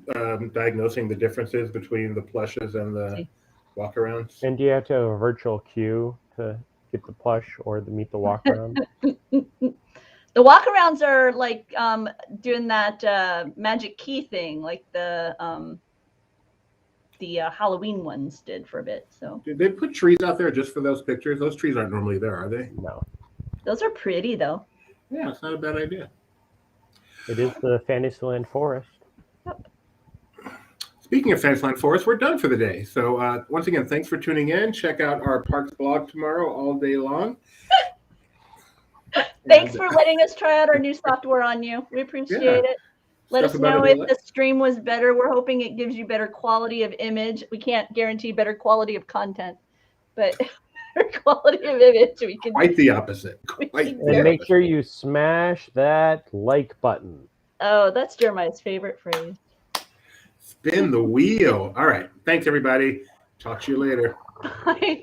diagnosing the differences between the plushes and the walk-arounds? And do you have to have a virtual queue to get the plush or meet the walk around? The walkarounds are like doing that magic key thing, like the Halloween ones did for a bit. So Did they put trees out there just for those pictures? Those trees aren't normally there, are they? No. those are pretty though. Yeah, it's not a bad idea. It is the Fantasyland Forest. Speaking of Fantasyland Forest, we're done for the day. So once again, thanks for tuning in. Check out our parks blog tomorrow all day long. Thanks for letting us try out our new software on you. We appreciate it. Let us know if the stream was better. We're hoping it gives you better quality of image. We can't guarantee better quality of content, but better quality of image. We can Quite the opposite. And make sure you smash that like button. Oh, that's Jeremiah's favorite phrase. Spin the wheel. All right. Thanks, everybody. Talk to you later. Bye.